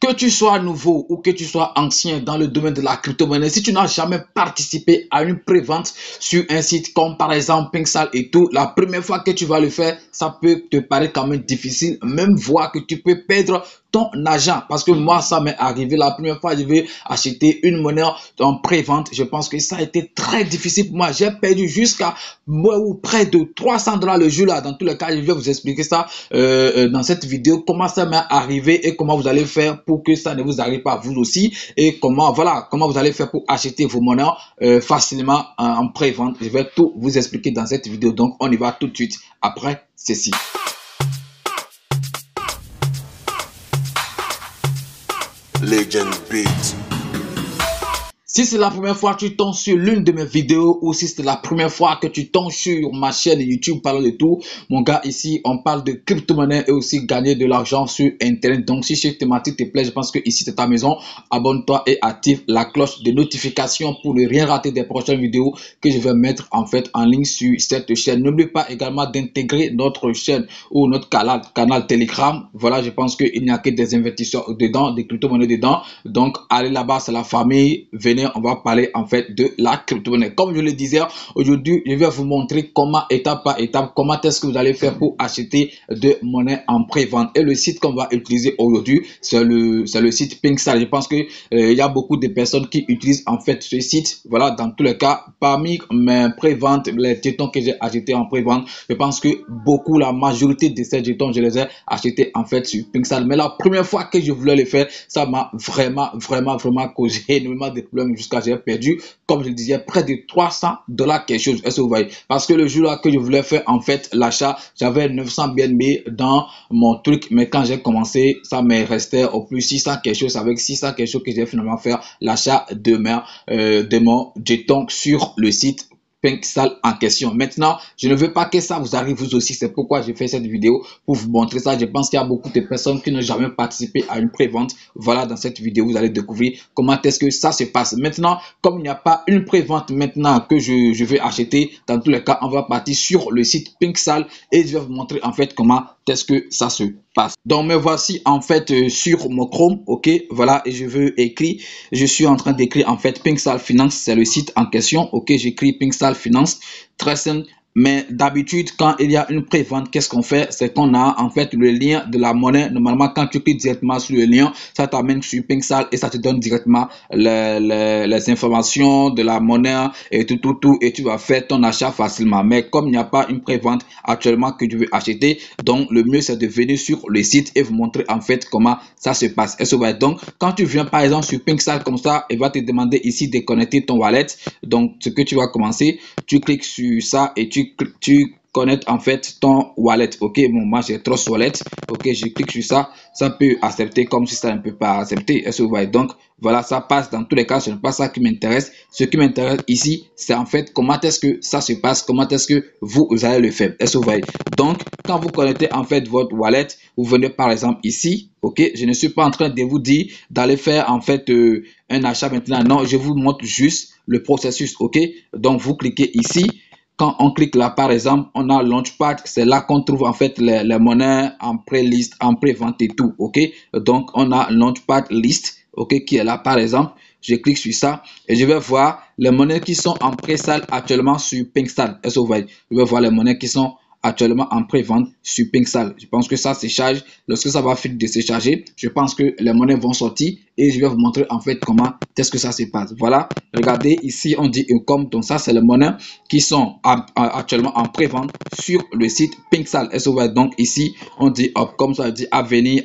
Que tu sois nouveau ou que tu sois ancien dans le domaine de la crypto-monnaie, si tu n'as jamais participé à une prévente sur un site comme par exemple PinkSal et tout, la première fois que tu vas le faire, ça peut te paraître quand même difficile, même voir que tu peux perdre ton argent. Parce que moi, ça m'est arrivé la première fois, je vais acheter une monnaie en prévente. Je pense que ça a été très difficile pour moi. J'ai perdu jusqu'à près de 300 $ le jour là. Dans tous les cas, je vais vous expliquer ça dans cette vidéo, comment ça m'est arrivé et comment vous allez faire pour que ça ne vous arrive pas vous aussi, et comment vous allez faire pour acheter vos monnaies facilement en prévente. Je vais tout vous expliquer dans cette vidéo, donc on y va tout de suite après ceci. Legend Beat. Si c'est la première fois que tu tombes sur l'une de mes vidéos, ou si c'est la première fois que tu tombes sur ma chaîne YouTube Parlons de tout, mon gars, ici on parle de crypto-monnaie et aussi gagner de l'argent sur internet. Donc si cette thématique te plaît, je pense que ici c'est ta maison. Abonne-toi et active la cloche de notification pour ne rien rater des prochaines vidéos que je vais mettre en fait en ligne sur cette chaîne. N'oublie pas également d'intégrer notre chaîne ou notre canal Telegram. Voilà, je pense qu'il n'y a que des investisseurs dedans, des crypto-monnaies dedans. Donc allez là-bas, c'est la famille. Venez, on va parler en fait de la crypto-monnaie. Comme je le disais, aujourd'hui, je vais vous montrer comment, étape par étape, comment est-ce que vous allez faire pour acheter de monnaie en pré-vente. Et le site qu'on va utiliser aujourd'hui, c'est le site PinkSal. Je pense que il y a beaucoup de personnes qui utilisent en fait ce site. Voilà, dans tous les cas, parmi mes pré-ventes, les jetons que j'ai achetés en pré-vente, je pense que beaucoup, la majorité de ces jetons, je les ai achetés en fait sur PinkSal. Mais la première fois que je voulais le faire, ça m'a vraiment causé énormément de problèmes, jusqu'à j'ai perdu, comme je le disais, près de 300 $ quelque chose. Est-ce que vous voyez? Parce que le jour là que je voulais faire en fait l'achat, j'avais 900 BNB dans mon truc, mais quand j'ai commencé, ça me restait au plus 600 quelque chose. Avec 600 quelque chose que j'ai finalement fait l'achat de mon jeton sur le site PinkSal en question. Maintenant, je ne veux pas que ça vous arrive vous aussi. C'est pourquoi j'ai fait cette vidéo, pour vous montrer ça. Je pense qu'il y a beaucoup de personnes qui n'ont jamais participé à une prévente. Voilà, dans cette vidéo, vous allez découvrir comment est-ce que ça se passe. Maintenant, comme il n'y a pas une prévente maintenant que je vais acheter, dans tous les cas, on va partir sur le site PinkSal et je vais vous montrer en fait comment est-ce que ça se passe. Donc me voici en fait sur mon Chrome, ok, voilà, et je suis en train d'écrire en fait PinkSal Finance, c'est le site en question, ok, j'écris PinkSal Finance, très simple. Mais d'habitude, quand il y a une prévente, qu'est-ce qu'on fait? C'est qu'on a en fait le lien de la monnaie. Normalement, quand tu cliques directement sur le lien, ça t'amène sur PinkSal et ça te donne directement les informations de la monnaie et tout, et tu vas faire ton achat facilement. Mais comme il n'y a pas une prévente actuellement que tu veux acheter, donc le mieux c'est de venir sur le site et vous montrer en fait comment ça se passe. Et donc, quand tu viens par exemple sur PinkSal comme ça, il va te demander ici de connecter ton wallet. Donc, ce que tu vas commencer, tu cliques sur ça et tu connectes en fait ton wallet. Ok, bon, moi j'ai Trust Wallet. Ok, je clique sur ça, ça peut accepter comme si ça ne peut pas accepter. Est-ce que vous voyez? Donc voilà, ça passe. Dans tous les cas, ce n'est pas ça qui m'intéresse. Ce qui m'intéresse ici, c'est en fait comment est-ce que ça se passe, comment est-ce que vous allez le faire. Est-ce que vous voyez? Donc quand vous connectez en fait votre wallet, vous venez par exemple ici. Ok, je ne suis pas en train de vous dire d'aller faire en fait un achat maintenant. Non, je vous montre juste le processus. Ok, donc vous cliquez ici. Quand on clique là, par exemple, on a Launchpad. C'est là qu'on trouve en fait les monnaies en pré-liste, en pré-vente et tout. Ok, donc on a Launchpad List, ok, qui est là par exemple. Je clique sur ça et je vais voir les monnaies qui sont en pré-sale actuellement sur PinkSal. Est-ce que vous voyez? Je vais voir les monnaies qui sont actuellement en pré-vente sur PinkSal. Je pense que ça se charge. Lorsque ça va finir de se charger, je pense que les monnaies vont sortir et je vais vous montrer en fait comment est-ce que ça se passe. Voilà, regardez ici on dit Income, donc ça c'est les monnaies qui sont actuellement en pré-vente sur le site PinkSal. Est-ce que vous voyez? Donc ici on dit Up, comme ça dit à venir.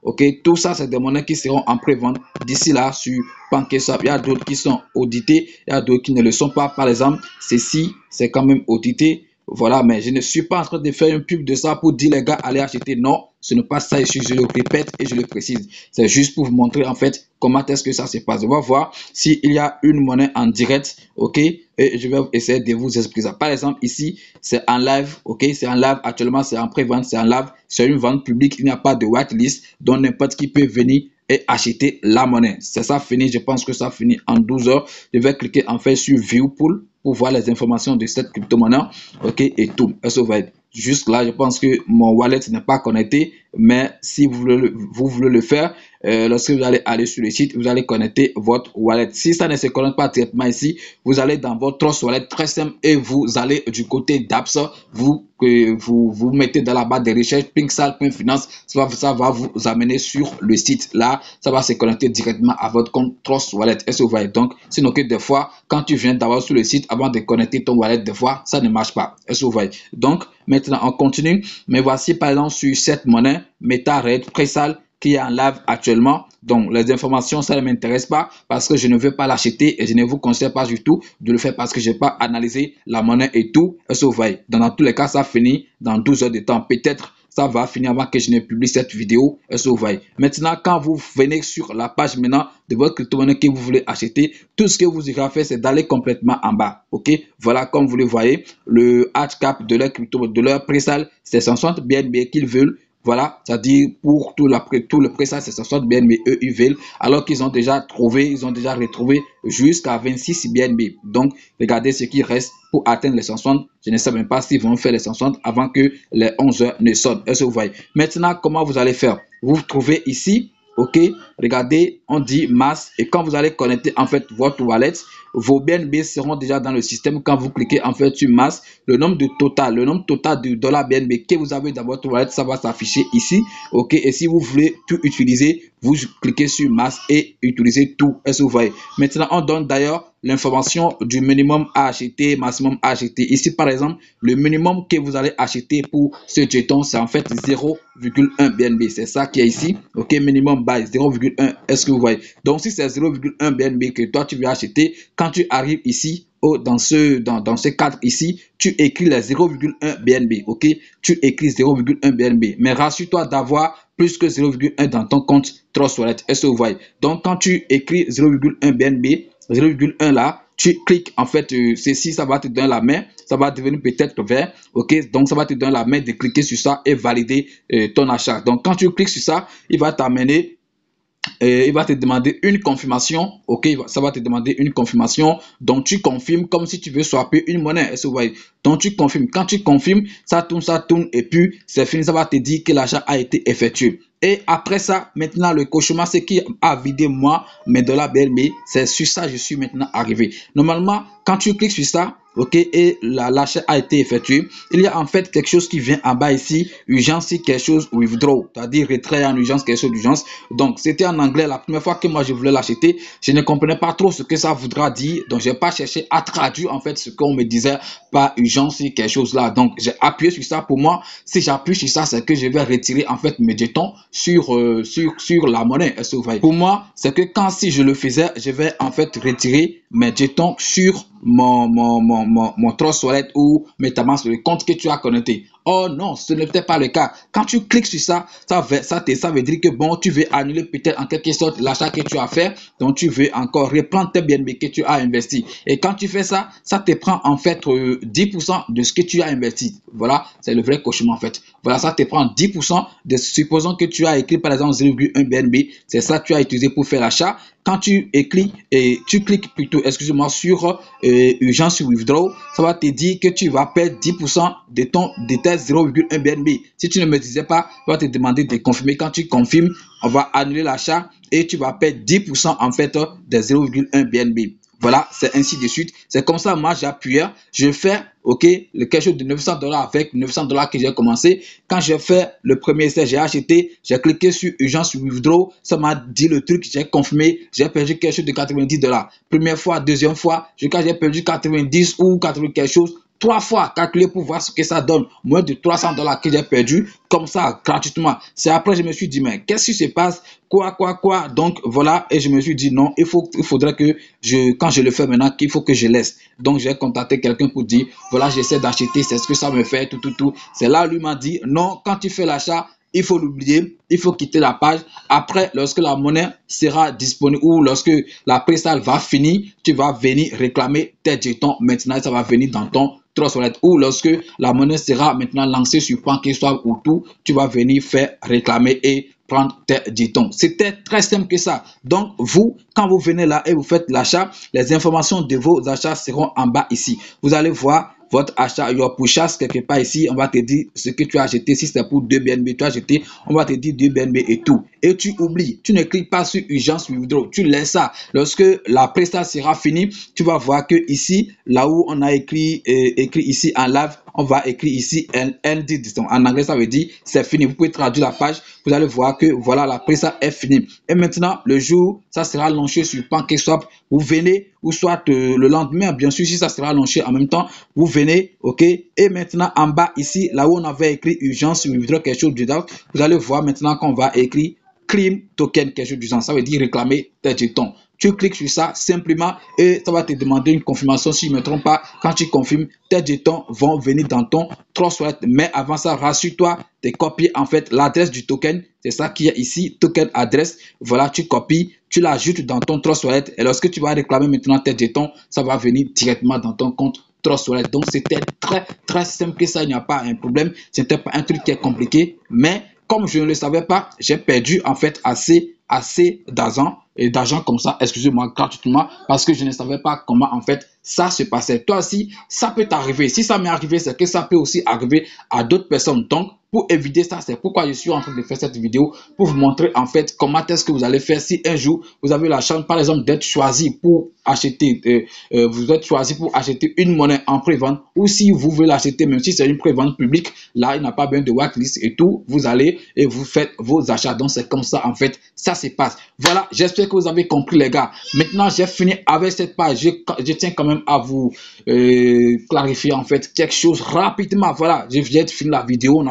Ok, tout ça c'est des monnaies qui seront en pré-vente d'ici là sur PancakeSwap. Il y a d'autres qui sont auditées, il y a d'autres qui ne le sont pas. Par exemple, ceci c'est quand même audité. Voilà, mais je ne suis pas en train de faire une pub de ça pour dire les gars allez acheter. Non, ce n'est pas ça ici, je le répète et je le précise. C'est juste pour vous montrer en fait comment est-ce que ça se passe. On va voir s'il y a une monnaie en direct, ok, et je vais essayer de vous expliquer ça. Par exemple ici c'est en live, ok, c'est en live actuellement, c'est en pré-vente, c'est en live, c'est une vente publique, il n'y a pas de whitelist, donc n'importe qui peut venir et acheter la monnaie. C'est ça fini, je pense que ça finit en 12 heures. Je vais cliquer en fait sur View Pool pour voir les informations de cette crypto-monnaie, ok, et tout. Est-ce que vous voyez? Jusque là, je pense que mon wallet n'est pas connecté, mais si vous voulez le faire, lorsque vous allez aller sur le site, vous allez connecter votre wallet. Si ça ne se connecte pas directement ici, vous allez dans votre Trust Wallet, très simple, et vous allez du côté d'apps, vous mettez dans la barre de recherche pinksal.finance, ça va vous amener sur le site. Là, ça va se connecter directement à votre compte Trust Wallet. Est-ce que vous voyez? Donc, sinon que des fois, quand tu viens d'avoir sur le site, avant de connecter ton wallet, des fois, ça ne marche pas. Est-ce que vous voyez? Donc, maintenant, on continue. Mais voici par exemple sur cette monnaie, MetaRed, Presal, qui est en live actuellement. Donc, les informations, ça ne m'intéresse pas parce que je ne veux pas l'acheter et je ne vous conseille pas du tout de le faire parce que je n'ai pas analysé la monnaie et tout. Est-ce que vous voyez? Dans tous les cas, ça finit dans 12 heures de temps. Peut-être ça va finir avant que je ne publie cette vidéo. Est-ce que vous voyez? Maintenant, quand vous venez sur la page maintenant de votre crypto-monnaie que vous voulez acheter, tout ce que vous irez faire, c'est d'aller complètement en bas. OK? Voilà, comme vous le voyez, le hard cap de leur crypto, de leur pré-sale, c'est 160 BNB qu'ils veulent. Voilà, c'est-à-dire pour tout le pré-sale, c'est 160 BNB, eux, ils veulent, alors qu'ils ont déjà retrouvé jusqu'à 26 BNB. Donc, regardez ce qui reste pour atteindre les 160. Je ne sais même pas s'ils vont faire les 160 avant que les 11 heures ne sonnent. Est-ce que vous voyez? Maintenant, comment vous allez faire? Vous vous trouvez ici. OK, regardez, on dit masse et quand vous allez connecter en fait votre wallet, vos BNB seront déjà dans le système. Quand vous cliquez en fait sur masse, le nombre total de dollars BNB que vous avez dans votre wallet, ça va s'afficher ici. OK, et si vous voulez tout utiliser, vous cliquez sur masse et utilisez tout. Est-ce que vous voyez? Maintenant, on donne d'ailleurs l'information du minimum à acheter, maximum à acheter. Ici, par exemple, le minimum que vous allez acheter pour ce jeton, c'est en fait 0,1 BNB. C'est ça qui est ici. OK, minimum buy 0,1. Est-ce que vous voyez? Donc, si c'est 0,1 BNB que toi, tu veux acheter, quand tu arrives ici, dans ce cadre ici, tu écris les 0,1 BNB. OK, tu écris 0,1 BNB. Mais rassure-toi d'avoir plus que 0,1 dans ton compte Trust Wallet. Est-ce que vous voyez? Donc, quand tu écris 0,1 BNB, 0,1 là, tu cliques en fait, ceci, ça va te donner la main, ça va devenir peut-être vert. OK, donc ça va te donner la main de cliquer sur ça et valider ton achat. Donc, quand tu cliques sur ça, il va t'amener. Il va te demander une confirmation. OK, ça va te demander une confirmation. Donc, tu confirmes comme si tu veux swapper une monnaie. Est-ce que vous voyez? Donc, tu confirmes. Quand tu confirmes, ça tourne et puis c'est fini. Ça va te dire que l'achat a été effectué. Et après ça, maintenant, le cauchemar, c'est qui a vidé moi mes dollars BNB. C'est sur ça que je suis maintenant arrivé. Normalement, quand tu cliques sur ça, OK, et l'achat a été effectué, il y a en fait quelque chose qui vient en bas ici, urgence, quelque chose withdraw, c'est-à-dire retrait en urgence, quelque chose d'urgence. Donc, c'était en anglais. La première fois que moi je voulais l'acheter, je ne comprenais pas trop ce que ça voudra dire. Donc, je n'ai pas cherché à traduire en fait ce qu'on me disait par urgence, quelque chose là. Donc, j'ai appuyé sur ça. Pour moi, si j'appuie sur ça, c'est que je vais retirer en fait mes jetons sur la monnaie. Est-ce que vous voyez? Pour moi, c'est que si je le faisais, je vais en fait retirer mes jetons sur mon Trust Wallet ou MetaMask, le compte que tu as connecté. Oh non, ce n'était pas le cas. Quand tu cliques sur ça, ça veut dire que bon, tu veux annuler peut-être en quelque sorte l'achat que tu as fait. Donc, tu veux encore reprendre tes BNB que tu as investi. Et quand tu fais ça, ça te prend en fait 10% de ce que tu as investi. Voilà, c'est le vrai cauchemar en fait. Voilà, ça te prend 10% de, supposons que tu as écrit par exemple 0,1 BNB. C'est ça que tu as utilisé pour faire l'achat. Quand tu écris et tu cliques plutôt, excusez-moi, sur urgence withdraw, ça va te dire que tu vas perdre 10% de tes 0,1 BNB. Si tu ne me disais pas, on va te demander de confirmer. Quand tu confirmes, on va annuler l'achat et tu vas perdre 10% en fait des 0,1 BNB. Voilà, c'est ainsi de suite. C'est comme ça, moi, j'appuie, je fais, OK, quelque chose de 900 $ avec 900 $ que j'ai commencé. Quand j'ai fait le premier essai, j'ai acheté, j'ai cliqué sur urgence withdraw, ça m'a dit le truc, j'ai confirmé, j'ai perdu quelque chose de 90 $. Première fois, deuxième fois, j'ai perdu 90 ou 80 quelque chose. 3 fois calculé pour voir ce que ça donne. Moins de 300 $ que j'ai perdu comme ça gratuitement. C'est après je me suis dit mais qu'est-ce qui se passe? Quoi? Donc voilà, et je me suis dit non, il faudrait que quand je le fais maintenant, qu'il faut que je laisse. Donc j'ai contacté quelqu'un pour dire voilà, j'essaie d'acheter, c'est ce que ça me fait, tout. C'est là lui m'a dit non, quand tu fais l'achat, il faut l'oublier, il faut quitter la page. Après, lorsque la monnaie sera disponible ou lorsque la pré-sale va finir, tu vas venir réclamer tes jetons. Maintenant, ça va venir dans ton Trust Wallet. Ou lorsque la monnaie sera maintenant lancée sur PancakeSwap ou tout, tu vas venir faire réclamer et prendre tes jetons. C'était très simple que ça. Donc, vous, quand vous venez là et vous faites l'achat, les informations de vos achats seront en bas ici. Vous allez voir votre achat, your purchase quelque part ici, on va te dire ce que tu as acheté. Si c'est pour 2 BNB, tu as acheté, on va te dire 2 BNB et tout. Et tu oublies, tu ne cliques pas sur urgence withdraw, tu laisses ça. Lorsque la prestation sera finie, tu vas voir que ici, là où on a écrit ici en live, on va écrire ici end. En anglais, ça veut dire c'est fini. Vous pouvez traduire la page, vous allez voir que voilà, la prestation est finie. Et maintenant, le jour, ça sera lancé sur PancakeSwap. Vous venez, ou soit le lendemain, bien sûr, si ça sera lancé en même temps, vous venez, ok. Et maintenant, en bas ici, là où on avait écrit urgence, withdraw quelque chose dedans, vous allez voir maintenant qu'on va écrire claim token quelque chose du genre. Ça veut dire réclamer tes jetons. Tu cliques sur ça simplement et ça va te demander une confirmation. Si je ne me trompe pas, quand tu confirmes, tes jetons vont venir dans ton Trust Wallet. Mais avant ça, rassure-toi de copier en fait l'adresse du token. C'est ça qui est ici, token adresse. Voilà, tu copies, tu l'ajoutes dans ton Trust Wallet. Et lorsque tu vas réclamer maintenant tes jetons, ça va venir directement dans ton compte Trust Wallet. Donc c'était très simple que ça, il n'y a pas un problème. Ce n'était pas un truc qui est compliqué. Mais comme je ne le savais pas, j'ai perdu en fait assez d'argent comme ça, excusez-moi, gratuitement, parce que je ne savais pas comment en fait ça se passait. Toi aussi, ça peut t'arriver. Si ça m'est arrivé, c'est que ça peut aussi arriver à d'autres personnes. Donc, pour éviter ça, c'est pourquoi je suis en train de faire cette vidéo, pour vous montrer en fait comment est-ce que vous allez faire si un jour vous avez la chance, par exemple, d'être choisi pour acheter, vous êtes choisi pour acheter une monnaie en pré-vente, ou si vous voulez l'acheter, même si c'est une pré-vente publique, là, il n'y a pas besoin de whitelist et tout, vous allez et vous faites vos achats. Donc, c'est comme ça, en fait, ça se passe. Voilà, j'espère que vous avez compris, les gars. Maintenant, j'ai fini avec cette page. Je tiens quand même à vous clarifier, en fait, quelque chose rapidement. Voilà, je viens de finir la vidéo,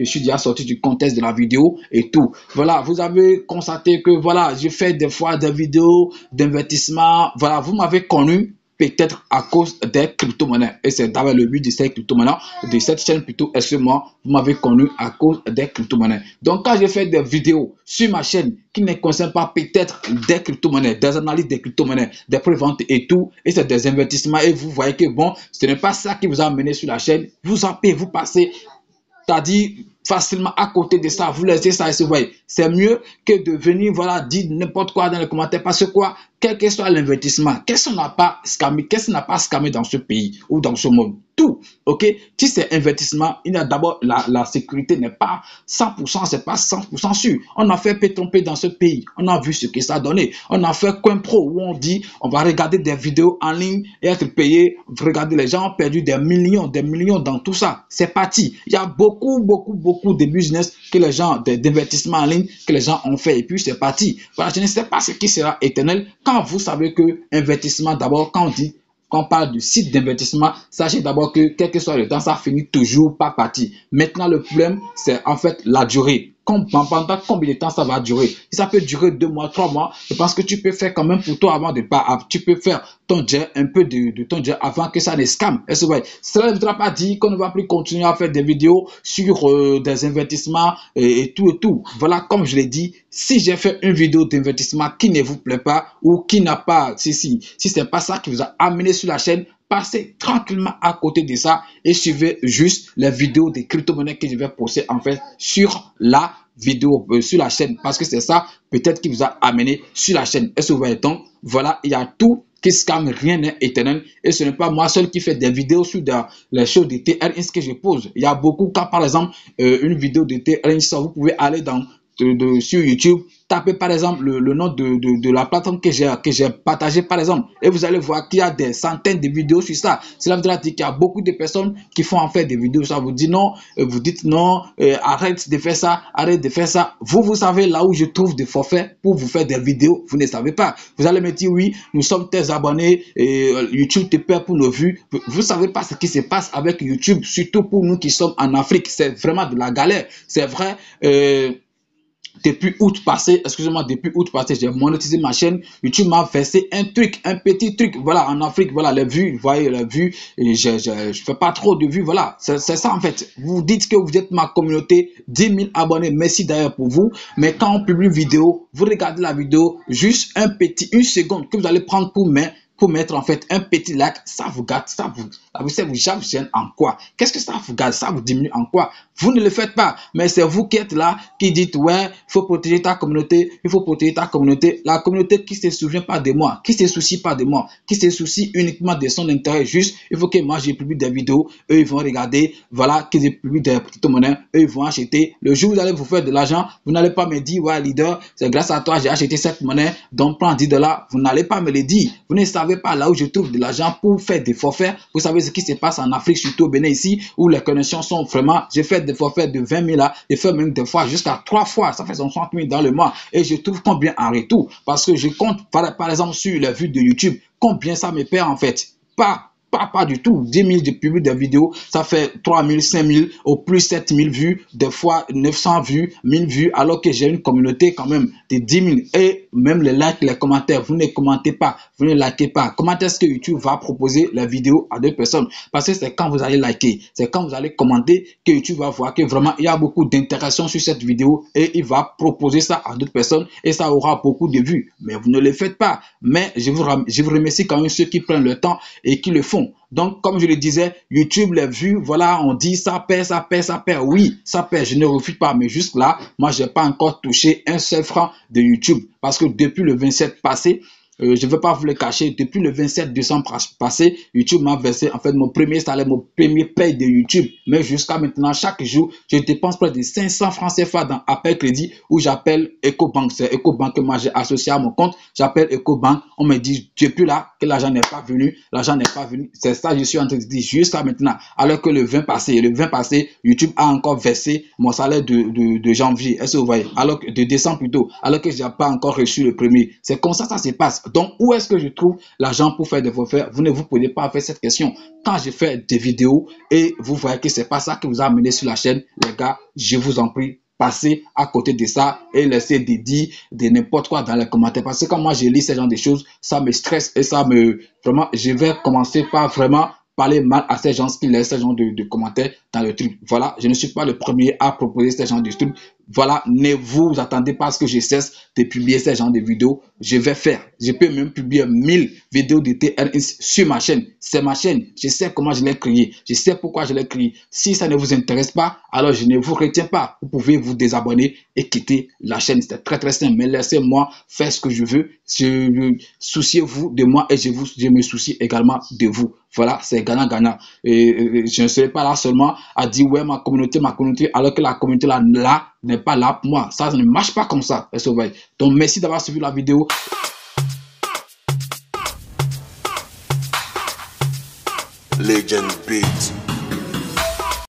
je suis déjà sorti du contexte de la vidéo et tout. Voilà, vous avez constaté que voilà, je fais des fois des vidéos d'investissement. Voilà, vous m'avez connu peut-être à cause des crypto-monnaies. Et c'est d'abord le but de cette crypto-monnaie, de cette chaîne plutôt, excusez-moi, vous m'avez connu à cause des crypto-monnaies. Donc, quand je fais des vidéos sur ma chaîne qui ne concernent pas peut-être des crypto-monnaies, des analyses des crypto-monnaies, des préventes et tout, et c'est des investissements, et vous voyez que bon, ce n'est pas ça qui vous a amené sur la chaîne, vous zappez, vous passez, c'est-à-dire facilement à côté de ça, vous laissez ça et se voyez. C'est mieux que de venir, voilà, dire n'importe quoi dans les commentaires, parce que quoi, quel que soit l'investissement, qu'est-ce qu'on n'a pas scamé dans ce pays ou dans ce monde? Tout, ok? Si c'est investissement, il y a d'abord la sécurité n'est pas 100%, c'est pas 100% sûr. On a fait tromper dans ce pays, on a vu ce que ça a donné. On a fait CoinPro où on dit on va regarder des vidéos en ligne et être payé. Regardez, les gens ont perdu des millions dans tout ça. C'est parti. Il y a beaucoup de business que les gens, d'investissement en ligne que les gens ont fait et puis c'est parti. Voilà, je ne sais pas ce qui sera éternel. Quand vous savez que investissement, d'abord, quand on parle du site d'investissement, sachez d'abord que quel que soit le temps, ça finit toujours par partir. Maintenant, le problème, c'est en fait la durée. Pendant combien de temps ça va durer? Si ça peut durer 2 mois, 3 mois, je pense que tu peux faire quand même pour toi avant de pas. Tu peux faire ton jet, un peu de ton jet avant que ça ne scam. Cela ne voudra pas dire qu'on ne va plus continuer à faire des vidéos sur des investissements et tout. Voilà, comme je l'ai dit, si j'ai fait une vidéo d'investissement qui ne vous plaît pas ou qui n'a pas, si c'est pas ça qui vous a amené sur la chaîne, passez tranquillement à côté de ça et suivez juste les vidéos des crypto-monnaies que je vais poster en fait sur la vidéo, sur la chaîne, parce que c'est ça peut-être qui vous a amené sur la chaîne. Est-ce que vous voyez? Donc voilà, il y a tout qui scam, rien n'est éternel et ce n'est pas moi seul qui fait des vidéos sur les choses de TRX que je pose. Il y a beaucoup, quand par exemple une vidéo de TRX, vous pouvez aller sur YouTube, tapez par exemple le nom de la plateforme que j'ai partagé par exemple et vous allez voir qu'il y a des centaines de vidéos sur ça. Cela veut dire qu'il y a beaucoup de personnes qui font en fait des vidéos. Ça vous dit non, vous dites non, arrête de faire ça, arrête de faire ça. Vous savez là où je trouve des forfaits pour vous faire des vidéos, vous ne savez pas. Vous allez me dire oui, nous sommes tes abonnés et YouTube te paie pour nos vues. Vous ne savez pas ce qui se passe avec YouTube, surtout pour nous qui sommes en Afrique. C'est vraiment de la galère. C'est vrai. Depuis août passé, j'ai monétisé ma chaîne. YouTube m'a versé un petit truc. Voilà, en Afrique, voilà, les vues, vous voyez, les vues, et je fais pas trop de vues, voilà. C'est ça, en fait. Vous dites que vous êtes ma communauté, 10 000 abonnés, merci d'ailleurs pour vous. Mais quand on publie une vidéo, vous regardez la vidéo, juste une seconde que vous allez prendre pour pour mettre en fait un petit like, ça vous gâte, ça vous gêne en quoi? Qu'est-ce que ça vous gâte? Ça vous diminue en quoi? Vous ne le faites pas, mais c'est vous qui êtes là, qui dites ouais, il faut protéger ta communauté, il faut protéger ta communauté. La communauté qui ne se souvient pas de moi, qui ne se soucie pas de moi, qui se soucie uniquement de son intérêt, juste, il faut que moi j'ai publié des vidéos, eux ils vont regarder, voilà, qu'ils aient publié des petites monnaies, eux ils vont acheter. Le jour où vous allez vous faire de l'argent, vous n'allez pas me dire ouais leader, c'est grâce à toi j'ai acheté cette monnaie, donc prends 10 $. Vous n'allez pas me le dire. Vous ne savez pas là où je trouve de l'argent pour faire des forfaits. Vous savez ce qui se passe en Afrique, surtout au Bénin ici, où les connexions sont vraiment, j'ai fait des forfaits de 20 000 là, j'ai fait même des fois jusqu'à 3 fois, ça fait 60 000 dans le mois, et je trouve combien en retour, parce que je compte par exemple sur les vues de YouTube, combien ça me perd en fait. Pas du tout. 10 000 de publie des vidéos, ça fait 3 000, 5 000, au plus 7 000 vues, des fois 900 vues, 1000 vues, alors que j'ai une communauté quand même de 10 000. Et même les likes, les commentaires, vous ne commentez pas, vous ne likez pas. Comment est-ce que YouTube va proposer la vidéo à d'autres personnes? Parce que c'est quand vous allez liker, c'est quand vous allez commenter que YouTube va voir que vraiment il y a beaucoup d'interaction sur cette vidéo et il va proposer ça à d'autres personnes et ça aura beaucoup de vues. Mais vous ne le faites pas. Mais je vous remercie quand même ceux qui prennent le temps et qui le font. Donc, comme je le disais, YouTube, les vues, voilà, on dit ça perd, ça perd, ça perd. Oui, ça perd, je ne refuse pas. Mais juste là, moi, je n'ai pas encore touché un seul franc de YouTube. Parce que depuis le 27 passé, je ne vais pas vous le cacher, depuis le 27 décembre passé, YouTube m'a versé en fait mon premier salaire, mon premier paye de YouTube. Mais jusqu'à maintenant, chaque jour, je dépense près de 500 francs CFA dans Appel Crédit où j'appelle EcoBank. C'est EcoBank que moi j'ai associé à mon compte. J'appelle EcoBank. On me dit depuis là que l'argent n'est pas venu. L'argent n'est pas venu. C'est ça que je suis en train de dire jusqu'à maintenant. Alors que le 20 passé, YouTube a encore versé mon salaire de janvier. Est-ce que vous voyez? Alors que de décembre plutôt. Alors que je n'ai pas encore reçu le premier. C'est comme ça se passe. Donc, où est-ce que je trouve l'argent pour faire des forfaits? Vous ne vous posez pas à faire cette question. Quand je fais des vidéos et vous voyez que c'est pas ça qui vous a amené sur la chaîne, les gars, je vous en prie, passez à côté de ça et laissez de dire de n'importe quoi dans les commentaires. Parce que quand moi je lis ce genre de choses, ça me stresse et ça me... Vraiment, je vais commencer par vraiment parler mal à ces gens qui laissent ce genre de commentaires dans le truc. Voilà, je ne suis pas le premier à proposer ce genre de trucs. Voilà, ne vous attendez pas à ce que je cesse de publier ce genre de vidéos. Je vais faire. Je peux même publier 1000 vidéos de TRX sur ma chaîne. C'est ma chaîne. Je sais comment je l'ai créée. Je sais pourquoi je l'ai créée. Si ça ne vous intéresse pas, alors je ne vous retiens pas. Vous pouvez vous désabonner et quitter la chaîne. C'est très très simple. Mais laissez-moi faire ce que je veux. Souciez-vous de moi et je me soucie également de vous. Voilà, c'est gagnant-gagnant. Et je ne serai pas là seulement à dire ouais, ma communauté, alors que la communauté là n'est pas là pour moi. Ça ne marche pas comme ça. Donc, merci d'avoir suivi la vidéo. Legend Beat.